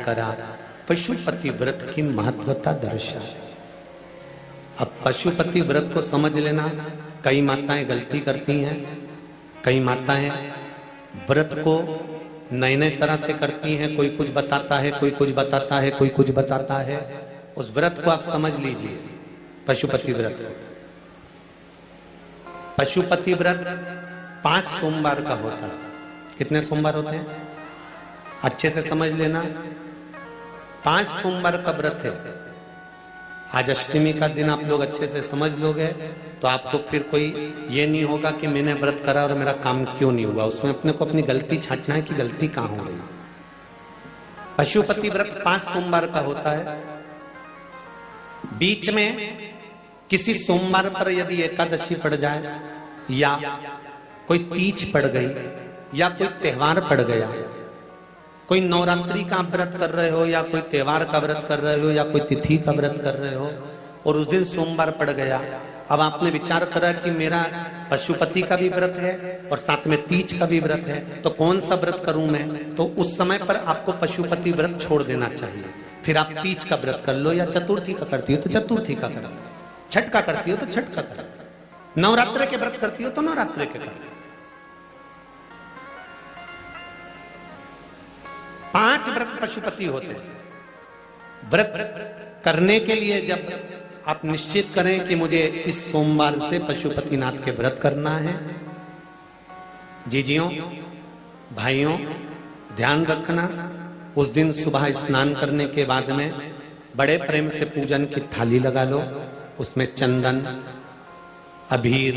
करा पशुपति व्रत की महत्वता दर्शाए। अब पशुपति व्रत को समझ लेना। कई माताएं गलती करती हैं, कई माताएं व्रत को नए नए तरह से करती हैं। कोई कुछ बताता है, कोई कुछ बताता है, कोई कुछ बताता है। उस व्रत को आप समझ लीजिए, पशुपति व्रत। पशुपति व्रत 5 सोमवार का होता है। कितने सोमवार होते हैं अच्छे से समझ लेना। 5 सोमवार का व्रत है। आज अष्टमी का दिन आप लोग अच्छे से समझ लोगे तो आपको फिर कोई ये नहीं होगा कि मैंने व्रत करा और मेरा काम क्यों नहीं हुआ। उसमें अपने को अपनी गलती छांटना है कि गलती कहां हो रही। पशुपति व्रत 5 सोमवार का होता है। बीच में किसी सोमवार पर यदि एकादशी पड़ जाए या कोई तीज पड़ गई या कोई त्योहार पड़ गया, कोई नवरात्रि का व्रत कर रहे हो या कोई त्योहार का व्रत कर रहे हो या कोई तिथि का व्रत कर रहे हो और उस दिन सोमवार पड़ गया, अब आपने विचार करा कि मेरा पशुपति का भी व्रत है और साथ में तीज का भी व्रत है, तो कौन सा व्रत करूं मैं। तो उस समय पर आपको पशुपति व्रत छोड़ देना चाहिए। फिर आप तीज का व्रत कर लो या चतुर्थी का करती हो तो चतुर्थी का करो, छठ का करती हो तो छठ का करो, नवरात्रे के व्रत करती हो तो नवरात्रे के करो। 5 व्रत पशुपति होते हैं। व्रत करने के लिए जब आप निश्चित करें कि मुझे इस सोमवार से पशुपतिनाथ के व्रत करना है, जीजियों भाइयों ध्यान रखना, उस दिन सुबह स्नान करने के बाद में बड़े प्रेम से पूजन की थाली लगा लो। उसमें चंदन, अबीर,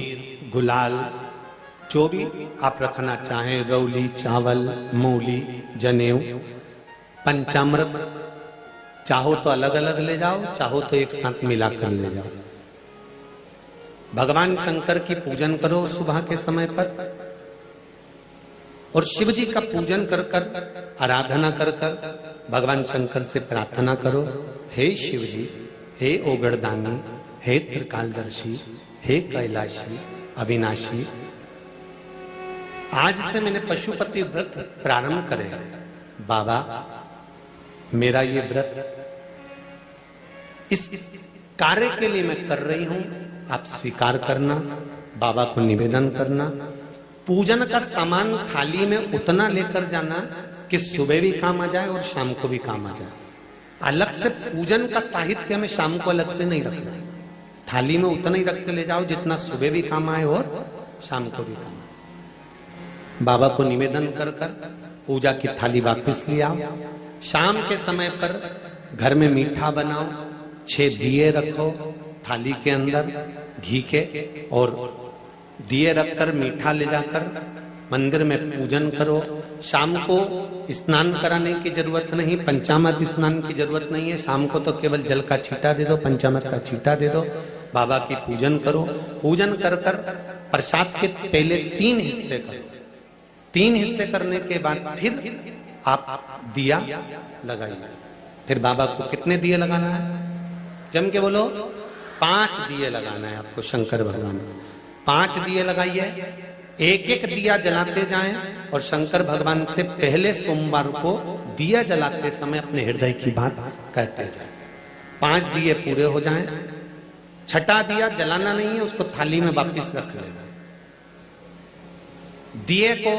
गुलाल, जो भी आप रखना चाहें, रौली, चावल, मूली, जनेऊ, पंचामृत, चाहो तो अलग अलग ले जाओ, चाहो तो एक साथ मिलाकर ले जाओ। भगवान शंकर की पूजन करो सुबह के समय पर और शिव जी का पूजन कर कर, आराधना कर कर भगवान शंकर से प्रार्थना करो, हे शिव जी, हे ओगड़दानी, हे त्रिकालदर्शी, हे कैलाशी, अविनाशी, आज से मैंने पशुपति व्रत प्रारंभ करे। बाबा मेरा ये व्रत इस कार्य के लिए मैं कर रही हूं, आप स्वीकार करना। बाबा को निवेदन करना। पूजन का सामान थाली में उतना लेकर जाना कि सुबह भी काम आ जाए और शाम को भी काम आ जाए। अलग से पूजन का साहित्य में शाम को अलग से नहीं रखना। थाली में उतना ही रख के ले जाओ जितना सुबह भी काम आए और शाम को भी काम आए। बाबा को निवेदन कर कर पूजा की थाली वापस ले आओ। शाम के समय पर घर में मीठा बनाओ, 6 दिए रखो थाली के अंदर घी के, और दिए रखकर मीठा ले जाकर मंदिर में पूजन करो। शाम को स्नान कराने की जरूरत नहीं, पंचामृत स्नान की जरूरत नहीं है। शाम को तो केवल जल का छींटा दे दो, पंचामृत का छींटा दे दो, बाबा की पूजन करो। पूजन कर कर प्रसाद के पहले 3 हिस्से करो। 3 हिस्से करने के बाद फिर आप दिया लगाइए। फिर बाबा को कितने दिए लगाना है? जम के बोलो, 5 दिए लगाना है आपको शंकर भगवान को। 5 दिए लगाइए, एक एक दिया जलाते जाएं और शंकर भगवान से पहले सोमवार को दिया जलाते समय अपने हृदय की बात कहते जाएं। 5 दिए पूरे हो जाएं। छठा दिया जलाना नहीं है, उसको थाली में वापस रख लेना। दिए को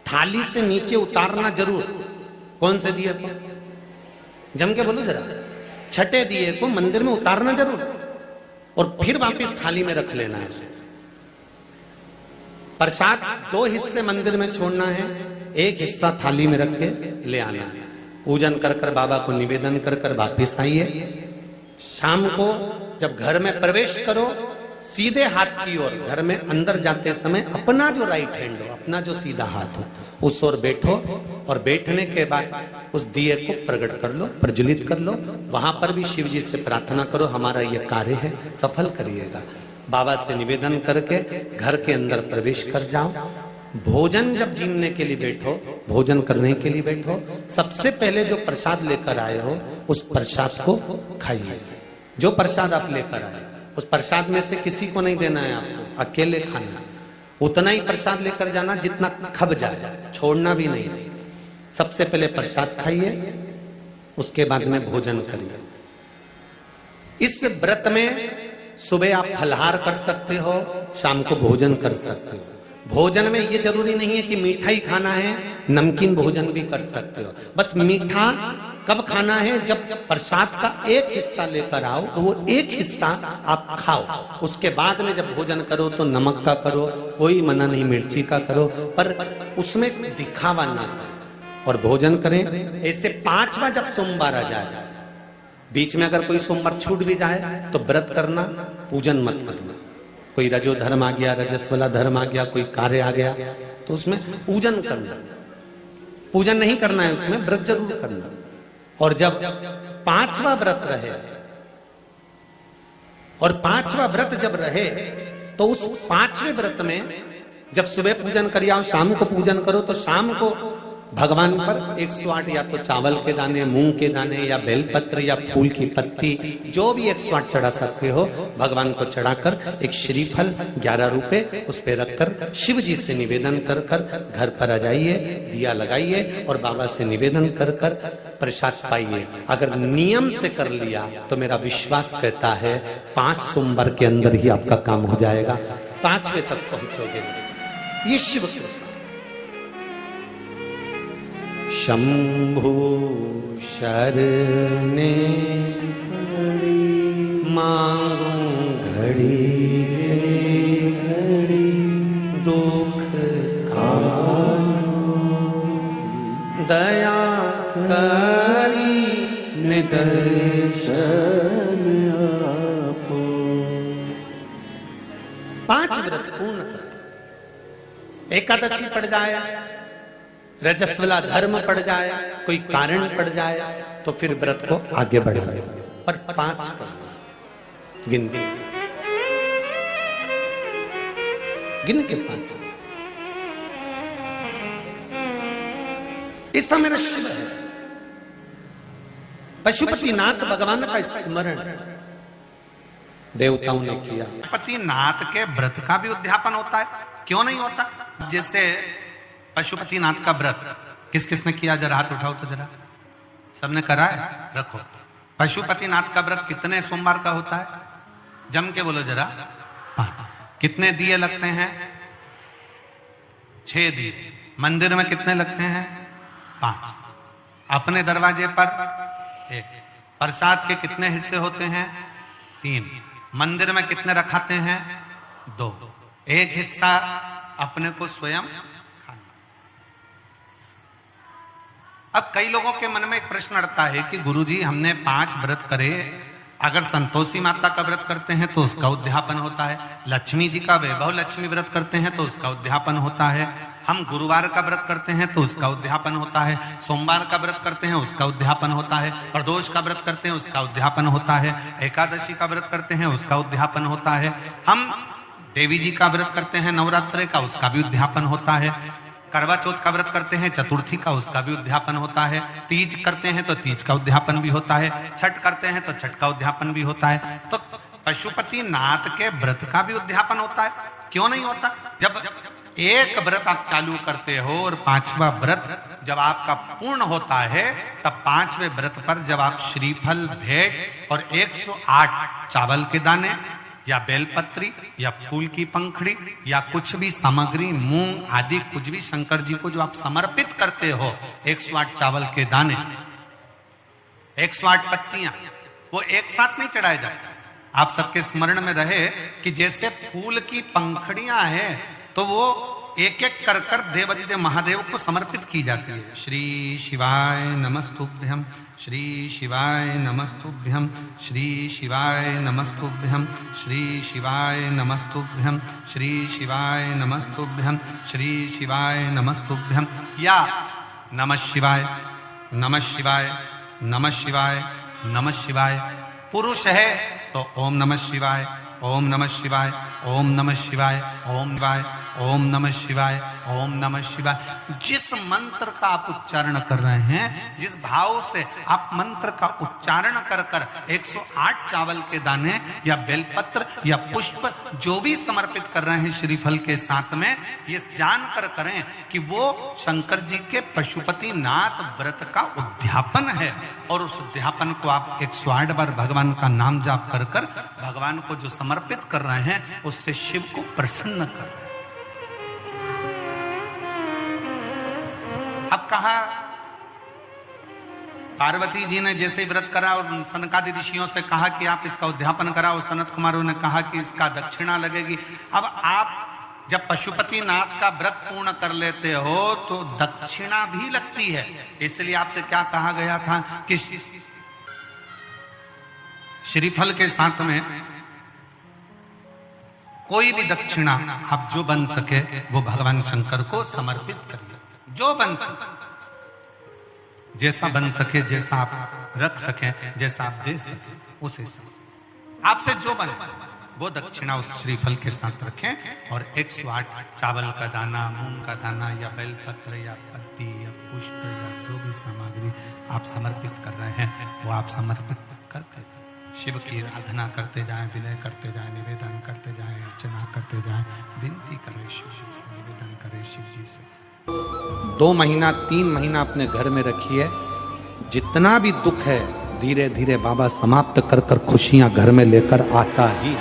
थाली से नीचे उतारना जरूर। कौन से दिए को? जम के बोलो जरा। छठे दिए को मंदिर में उतारना जरूर और फिर वापस थाली में रख लेना है। प्रसाद 2 हिस्से मंदिर में छोड़ना है, 1 हिस्सा थाली में रख के ले आना है। पूजन कर कर बाबा को निवेदन कर कर वापिस आइए। शाम को जब घर में प्रवेश करो, सीधे हाथ की ओर घर में अंदर जाते समय अपना जो राइट हैंड हो, अपना जो सीधा हाथ हो, उस ओर बैठो और बैठने के बाद उस दिए को प्रकट कर लो, प्रज्वलित कर लो। वहां पर भी शिव जी से प्रार्थना करो, हमारा यह कार्य है, सफल करिएगा। बाबा से निवेदन करके घर के अंदर प्रवेश कर जाओ। भोजन जब जीने के लिए बैठो, भोजन करने के लिए बैठो, सबसे पहले जो प्रसाद लेकर आए हो उस प्रसाद को खाइए। जो प्रसाद आप लेकर आए उस प्रसाद में से किसी को नहीं देना है आपको, अकेले खाना। उतना ही प्रसाद लेकर जाना जितना खब जाए, छोड़ना भी नहीं। सबसे पहले प्रसाद खाइए, उसके बाद में भोजन करिए। इस व्रत में सुबह आप फलहार कर सकते हो, शाम को भोजन कर सकते हो। भोजन में ये जरूरी नहीं है कि मीठा ही खाना है, नमकीन भोजन भी कर सकते हो। बस मीठा कब खाना है, जब प्रसाद का एक हिस्सा लेकर आओ तो वो एक हिस्सा आप खाओ। उसके बाद में जब भोजन करो तो नमक का करो, कोई मना नहीं, मिर्ची का करो, पर उसमें दिखावा ना करो और भोजन करें। ऐसे 5वां जब सोमवार आ जाए, बीच में अगर कोई सोमवार छूट भी जाए तो व्रत करना, पूजन मत करना। कोई रजो धर्म आ गया, रजस वाला धर्म आ गया, कोई कार्य आ गया तो उसमें पूजन करना, पूजन नहीं करना है, उसमें व्रत जरूर करना। और जब 5वां व्रत रहे और 5वां व्रत जब रहे तो उस 5वें व्रत में जब सुबह पूजन करिए और शाम को पूजन करो तो शाम को भगवान पर 108 या तो चावल के दाने, मूंग के दाने या बेलपत्र या फूल की पत्ती, जो भी 108 चढ़ा सकते हो भगवान को चढ़ाकर एक श्रीफल 11 रुपए उस पे रखकर शिव जी से निवेदन कर कर घर पर आ जाइए, दिया लगाइए और बाबा से निवेदन कर कर प्रसाद पाइए। अगर नियम से कर लिया तो मेरा विश्वास कहता है 5 सोमवार के अंदर ही आपका काम हो जाएगा, 5वें तक पहुंचोगे। ये शिव कृपा। शंभु शरणे मांगू घड़ी घड़ी दुख खाओ, दया करी निदर्शन आपो। 5 व्रत पूर्ण कर, एकादशी पड़ जाए, रजस्वला धर्म पड़ जाए, कोई कारण पड़ जाए तो फिर व्रत को आगे बढ़ाए, पर 5 गिन के 5। इसका मेरा शिव है, पशुपतिनाथ भगवान का स्मरण देवताओं ने किया। पशुपतिनाथ के व्रत का भी उद्यापन होता है, क्यों नहीं होता? जैसे पशुपतिनाथ का व्रत किस किसने किया, जरा हाथ उठाओ तो जरा। सबने करा है? रखो। पशुपतिनाथ का व्रत कितने सोमवार का होता है? जम के बोलो जरा। 5। कितने दिए लगते हैं? 6 दिए। मंदिर में कितने लगते हैं? 5। अपने दरवाजे पर 1। प्रसाद के कितने हिस्से होते हैं? 3। मंदिर में कितने रखाते हैं? 2। एक हिस्सा अपने को स्वयं। अब कई लोगों के मन में एक प्रश्न अड़ता है कि गुरुजी हमने 5 व्रत करे, अगर संतोषी माता का व्रत करते हैं तो उसका उद्यापन होता है, लक्ष्मी जी का वैभव लक्ष्मी व्रत करते हैं तो उसका उद्यापन होता है, हम गुरुवार का व्रत करते हैं तो उसका उद्यापन होता है, सोमवार का व्रत करते हैं उसका उद्यापन होता है, प्रदोष का व्रत करते हैं उसका उद्यापन होता है, एकादशी का व्रत करते हैं उसका उद्यापन होता है, हम देवी जी का व्रत करते हैं नवरात्रे का, उसका भी उद्यापन होता है, करवा चौथ का व्रत करते हैं चतुर्थी का, उसका भी उद्यापन होता है, तीज करते हैं तो तीज का उद्यापन भी होता है, छठ करते हैं तो छठ का उद्यापन भी होता है। तो पशुपतिनाथ के व्रत का भी उद्यापन होता है, क्यों नहीं होता? जब एक व्रत आप चालू करते हो और 5वां व्रत जब आपका पूर्ण होता है तब 5वें व्रत पर जब आप श्रीफल, भेंट और 108 चावल के दाने या बेलपत्री या फूल की पंखड़ी या कुछ भी सामग्री, मूंग आदि कुछ भी शंकर जी को जो आप समर्पित करते हो, 108 चावल के दाने, 108 पत्तियां, वो एक साथ नहीं चढ़ाए जाते। आप सबके स्मरण में रहे कि जैसे फूल की पंखड़ियां हैं तो वो एक एक कर कर देवाधिदेव महादेव को समर्पित की जाती है। श्री शिवाय नमस्तुभ्यम, श्री शिवाय नमस्तुभ्यम, श्री शिवाय नमस्तुभ्यम, श्री शिवाय नमस्तुभ्यम, श्री शिवाय नमस्तुभ्यम, श्री शिवाय नमस्तुभ्यम, या नमः शिवाय, नमः शिवाय, नमः शिवाय, नमः शिवाय। पुरुष है तो ओम नमः शिवाय, ओम नमः शिवाय, ओम नमः शिवाय, ओम शिवाय, ओम नमः शिवाय, ओम नमः शिवाय। जिस मंत्र का आप उच्चारण कर रहे हैं, जिस भाव से आप मंत्र का उच्चारण कर कर 108 चावल के दाने या बेलपत्र या पुष्प जो भी समर्पित कर रहे हैं श्रीफल के साथ में, ये जानकर करें कि वो शंकर जी के पशुपति नाथ व्रत का उद्यापन है। और उस उद्यापन को आप 108 बार भगवान का नाम जाप कर कर भगवान को जो समर्पित कर रहे हैं, उससे शिव को प्रसन्न कर रहे हैं। अब कहा पार्वती जी ने जैसे व्रत करा और सनकादि ऋषियों से कहा कि आप इसका उद्यापन कराओ, सनत कुमारों ने कहा कि इसका दक्षिणा लगेगी। अब आप जब पशुपति नाथ का व्रत पूर्ण कर लेते हो तो दक्षिणा भी लगती है। इसलिए आपसे क्या कहा गया था कि श्रीफल के साथ में कोई भी दक्षिणा आप जो बन सके वो भगवान शंकर को समर्पित करिए, जो बन सके, जैसा बन सके, जैसा आप रख सके, जैसा आप दे सके, उसे आपसे जो बने वो दक्षिणा उस श्रीफल के साथ रखें। और 108 चावल का दाना, मूंग का दाना या बेलपत्र या पत्ती या पुष्प या जो भी सामग्री आप समर्पित कर रहे हैं वो आप समर्पित करते जाएं, शिव की आराधना करते जाएं, विनय करते जाएं, निवेदन करते जाएं, अर्चना करते जाएं, विनती करें शिव जी से, निवेदन करें शिव जी से। 2 महीना 3 महीना अपने घर में रखिए। जितना भी दुख है धीरे धीरे बाबा समाप्त कर कर खुशियां घर में लेकर आता ही